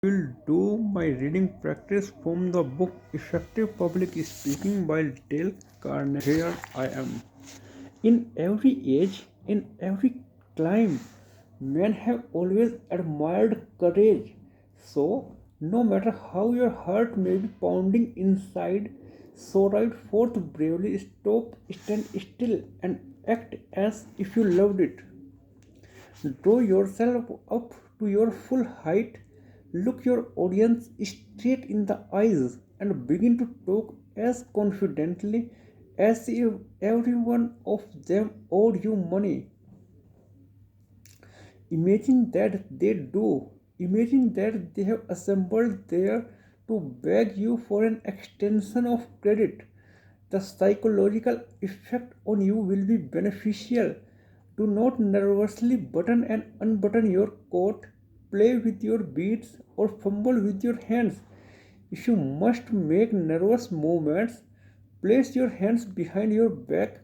Will do my reading practice from the book Effective Public Speaking by Dale Carnegie. Here I am. In every age, in every clime, men have always admired courage. So, no matter how your heart may be pounding inside, so ride forth bravely, stop, stand still, and act as if you loved it. Draw yourself up to your full height, look your audience straight in the eyes, and begin to talk as confidently as if every one of them owed you money. Imagine that they do. Imagine that they have assembled there to beg you for an extension of credit. The psychological effect on you will be beneficial. Do not nervously button and unbutton your coat, play with your beads, or fumble with your hands. If you must make nervous movements, place your hands behind your back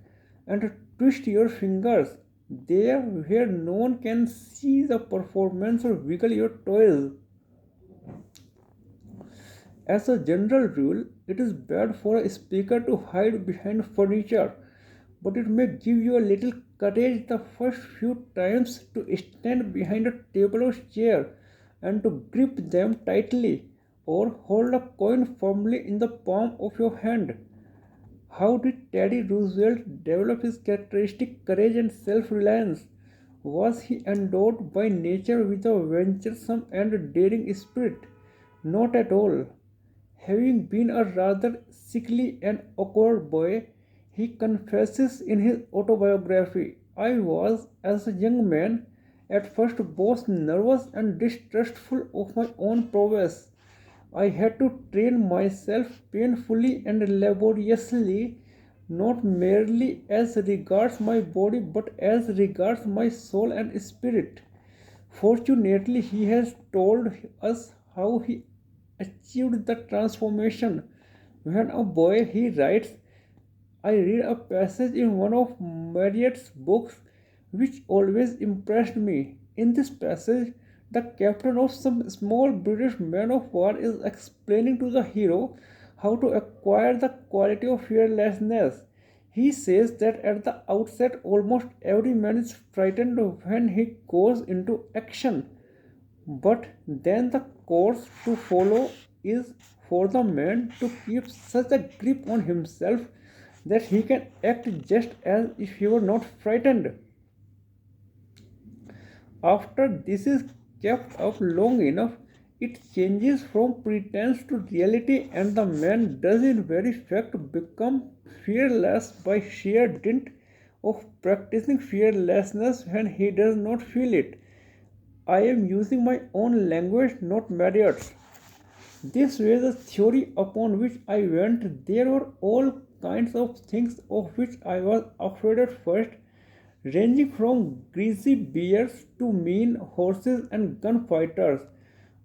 and twist your fingers there where no one can see the performance or wiggle your toes. As a general rule, it is bad for a speaker to hide behind furniture, but it may give you a little courage the first few times to stand behind a table or chair and to grip them tightly or hold a coin firmly in the palm of your hand. How did Teddy Roosevelt develop his characteristic courage and self reliance? Was he endowed by nature with a venturesome and daring spirit? Not at all. Having been a rather sickly and awkward boy, he confesses in his autobiography, I was, as a young man, at first both nervous and distrustful of my own prowess. I had to train myself painfully and laboriously, not merely as regards my body but as regards my soul and spirit. Fortunately, he has told us how he achieved the transformation. When a boy, he writes, I read a passage in one of Marriott's books which always impressed me. In this passage, the captain of some small British man of war is explaining to the hero how to acquire the quality of fearlessness. He says that at the outset, almost every man is frightened when he goes into action, but then the course to follow is for the man to keep such a grip on himself that he can act just as if he were not frightened. After this is kept up long enough, it changes from pretense to reality, and the man does in very fact become fearless by sheer dint of practicing fearlessness when he does not feel it. I am using my own language, not Marriott's. This was a theory upon which I went. There were all kinds of things of which I was afraid at first, ranging from greasy bears to mean horses and gunfighters.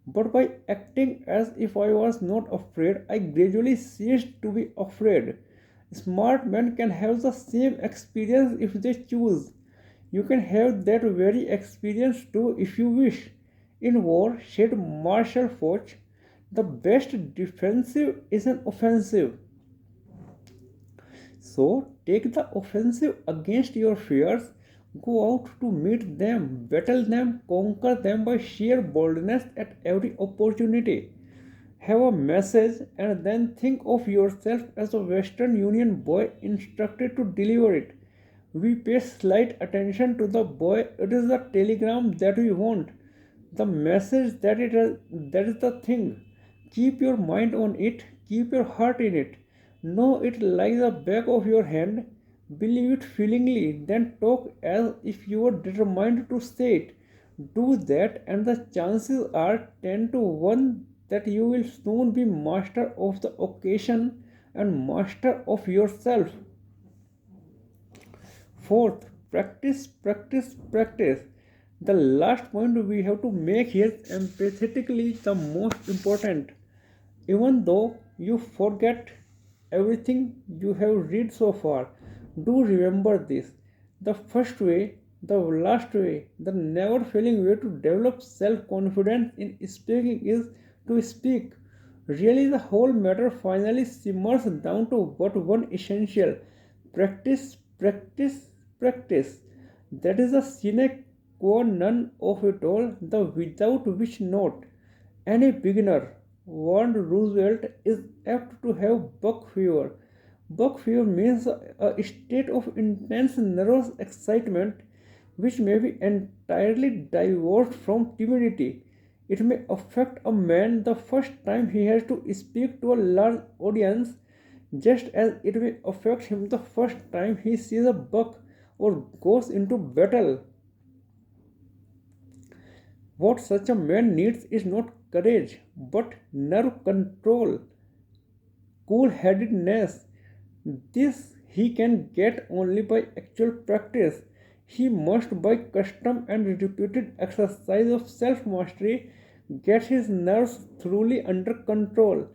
But by acting as if I was not afraid, I gradually ceased to be afraid. Smart men can have the same experience if they choose. You can have that very experience too if you wish. In war, said Marshal Foch, the best defensive is an offensive. So take the offensive against your fears, go out to meet them, battle them, conquer them by sheer boldness at every opportunity. Have a message and then think of yourself as a Western Union boy instructed to deliver it. We pay slight attention to the boy, it is the telegram that we want. The message that is the thing. Keep your mind on it, keep your heart in it. Know it like the back of your hand. Believe it feelingly, then talk as if you were determined to say it. Do that, and the chances are 10 to 1 that you will soon be master of the occasion and master of yourself. Fourth, practice, practice, practice. The last point we have to make here is empathetically the most important. Even though you forget everything you have read so far, do remember this. The first way, the last way, the never failing way to develop self confidence in speaking is to speak. Really, the whole matter finally simmers down to what one essential practice, practice, practice. That is the sine qua non of it all, the without which not any beginner, warned Roosevelt, is apt to have buck fever. Buck fever means a state of intense nervous excitement which may be entirely divorced from timidity. It may affect a man the first time he has to speak to a large audience, just as it may affect him the first time he sees a buck or goes into battle. What such a man needs is not courage, but nerve control, cool headedness. This he can get only by actual practice. He must, by custom and repeated exercise of self mastery, get his nerves thoroughly under control.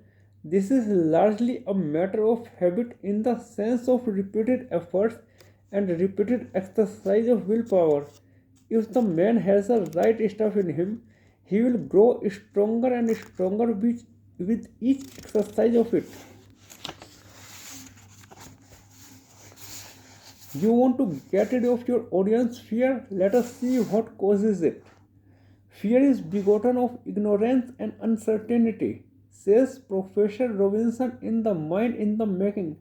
This is largely a matter of habit in the sense of repeated efforts and repeated exercise of willpower. If the man has the right stuff in him, he will grow stronger and stronger with each exercise of it. You want to get rid of your audience fear? Let us see what causes it. Fear is begotten of ignorance and uncertainty, says Professor Robinson in The Mind in the Making.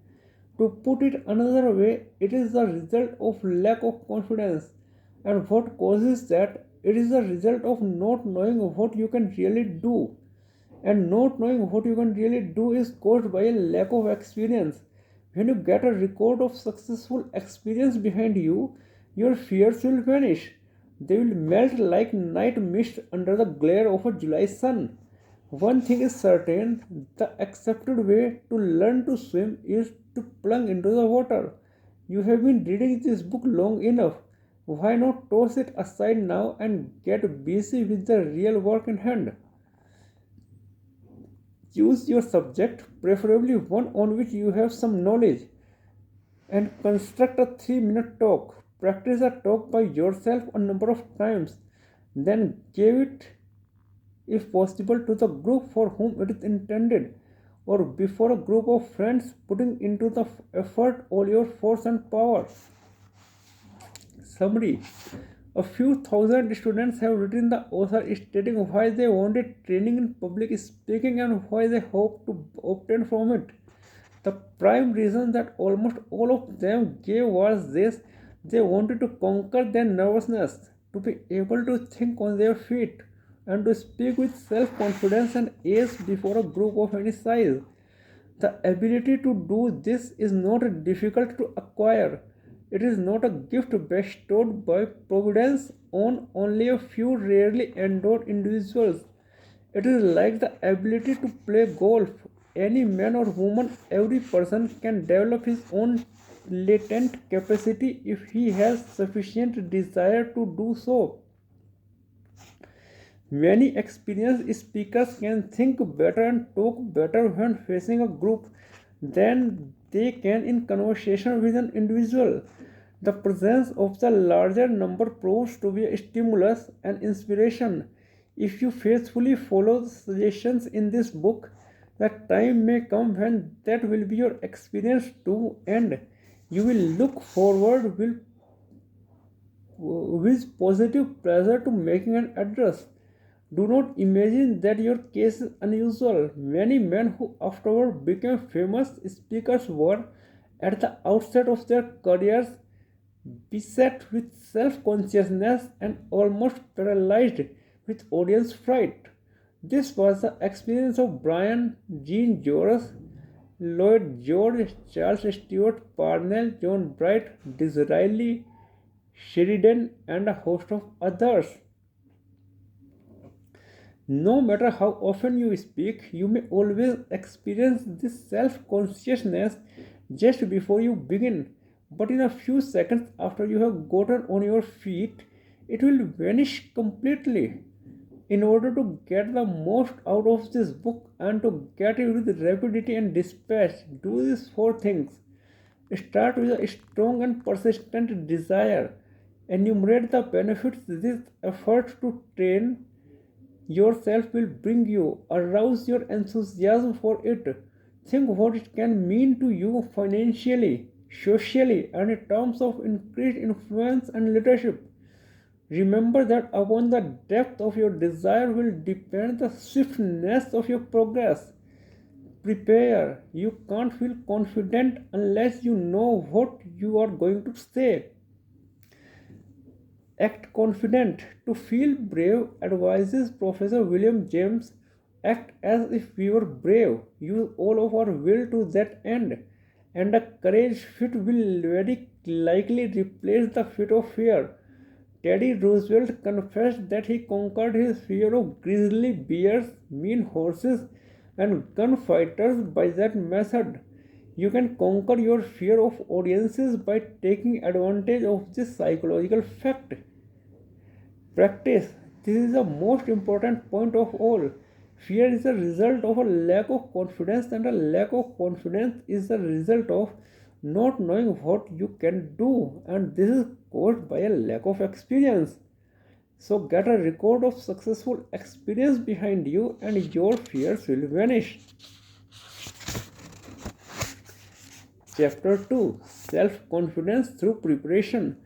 To put it another way, it is the result of lack of confidence. And what causes that? It is the result of not knowing what you can really do. And not knowing what you can really do is caused by a lack of experience. When you get a record of successful experience behind you, your fears will vanish. They will melt like night mist under the glare of a July sun. One thing is certain, the accepted way to learn to swim is to plunge into the water. You have been reading this book long enough. Why not toss it aside now and get busy with the real work in hand? Choose your subject, preferably one on which you have some knowledge, and construct a 3-minute talk. Practice a talk by yourself a number of times. Then give it, if possible, to the group for whom it is intended, or before a group of friends, putting into the effort all your force and power. Summary: a few thousand students have written the author stating why they wanted training in public speaking and why they hope to obtain from it. The prime reason that almost all of them gave was this: they wanted to conquer their nervousness, to be able to think on their feet, and to speak with self confidence and ease before a group of any size. The ability to do this is not difficult to acquire. It is not a gift bestowed by Providence on only a few rarely endowed individuals. It is like the ability to play golf. Any man or woman, every person can develop his own latent capacity if he has sufficient desire to do so. Many experienced speakers can think better and talk better when facing a group than they can in conversation with an individual. The presence of the larger number proves to be a stimulus and inspiration. If you faithfully follow the suggestions in this book, the time may come when that will be your experience too, and you will look forward with positive pleasure to making an address. Do not imagine that your case is unusual. Many men who afterward became famous speakers were, at the outset of their careers, beset with self consciousness and almost paralyzed with audience fright. This was the experience of Brian, Jean Joris, Lloyd George, Charles Stewart Parnell, John Bright, Disraeli, Sheridan, and a host of others. No matter how often you speak, you may always experience this self consciousness just before you begin, but in a few seconds after you have gotten on your feet, it will vanish completely. In order to get the most out of this book and to get it with rapidity and dispatch, do these four things. Start with a strong and persistent desire. Enumerate the benefits this effort to train yourself will bring you. Arouse your enthusiasm for it. Think what it can mean to you financially, socially, and in terms of increased influence and leadership. Remember that upon the depth of your desire will depend the swiftness of your progress. Prepare. You can't feel confident unless you know what you are going to say. Act confident. To feel brave, advises Professor William James, act as if we were brave. Use all of our will to that end. And a courage fit will very likely replace the fit of fear. Teddy Roosevelt confessed that he conquered his fear of grizzly bears, mean horses, and gunfighters by that method. You can conquer your fear of audiences by taking advantage of this psychological fact. Practice. This is the most important point of all. Fear is a result of a lack of confidence, and a lack of confidence is the result of not knowing what you can do, and this is caused by a lack of experience. So, get a record of successful experience behind you, and your fears will vanish. Chapter 2, Self Confidence Through Preparation.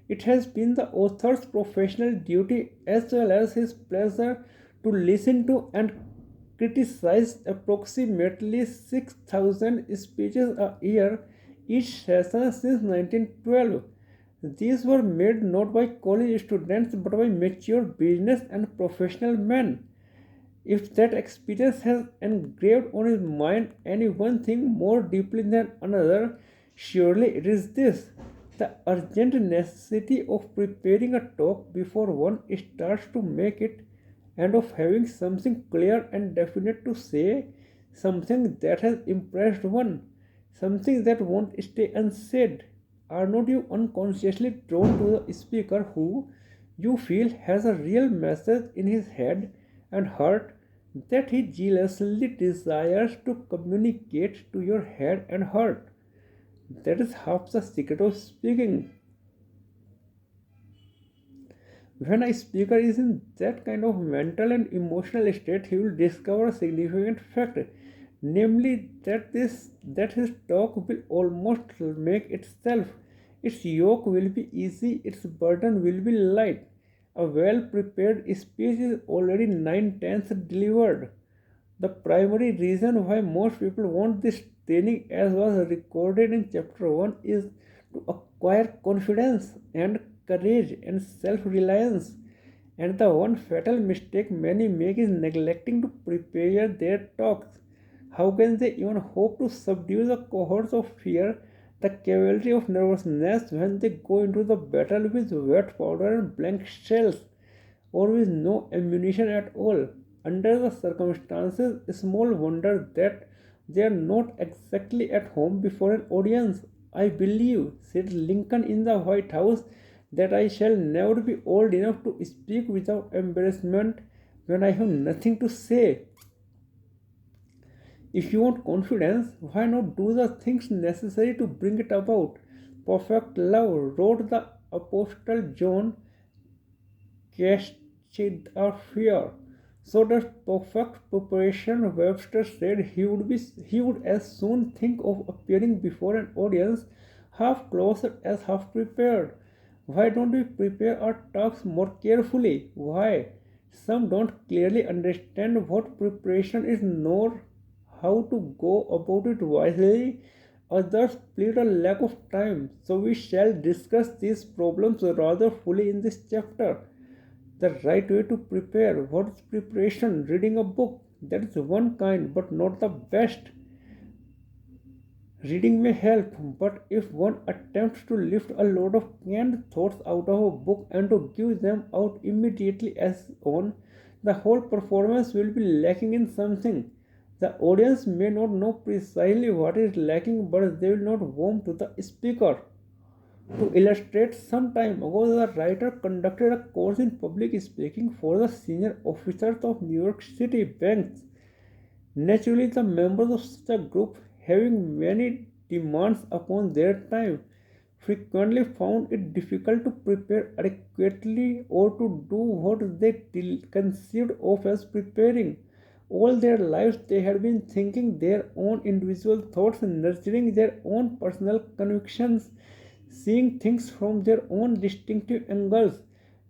It has been the author's professional duty as well as his pleasure to listen to and criticize approximately 6,000 speeches a year each session since 1912. These were made not by college students but by mature business and professional men. If that experience has engraved on his mind any one thing more deeply than another, surely it is this: the urgent necessity of preparing a talk before one starts to make it, and of having something clear and definite to say, something that has impressed one, something that won't stay unsaid. Are not you unconsciously drawn to the speaker who, you feel, has a real message in his head and heart that he jealously desires to communicate to your head and heart? That is half the secret of speaking. When a speaker is in that kind of mental and emotional state, he will discover a significant fact, namely that his talk will almost make itself. Its yoke will be easy, its burden will be light. A well prepared speech is already nine tenths delivered. The primary reason why most people want this training, as was recorded in chapter 1, is to acquire confidence and courage and self reliance. And the one fatal mistake many make is neglecting to prepare their talks. How can they even hope to subdue the cohorts of fear, the cavalry of nervousness, when they go into the battle with wet powder and blank shells, or with no ammunition at all? Under the circumstances, small wonder that they are not exactly at home before an audience. I believe, said Lincoln in the White House, that I shall never be old enough to speak without embarrassment when I have nothing to say. If you want confidence, why not do the things necessary to bring it about? Perfect love, wrote the Apostle John, casted a fear. So does perfect preparation. Webster said he would as soon think of appearing before an audience half closed as half prepared. Why don't we prepare our talks more carefully? Why? Some don't clearly understand what preparation is nor how to go about it wisely. Others plead a lack of time. So we shall discuss these problems rather fully in this chapter. The right way to prepare. What is preparation? Reading a book. That is one kind, but not the best. Reading may help, but if one attempts to lift a load of canned thoughts out of a book and to give them out immediately as on, the whole performance will be lacking in something. The audience may not know precisely what is lacking, but they will not warm to the speaker. To illustrate, some time ago, the writer conducted a course in public speaking for the senior officers of New York City banks. Naturally, the members of such a group, having many demands upon their time, frequently found it difficult to prepare adequately or to do what they conceived of as preparing. All their lives, they had been thinking their own individual thoughts, nurturing their own personal convictions, seeing things from their own distinctive angles,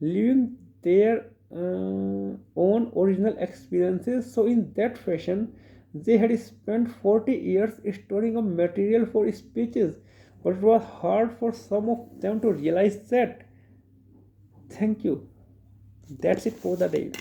living their own original experiences. So, in that fashion, they had spent 40 years storing up material for speeches, but it was hard for some of them to realize that. Thank you. That's it for the day.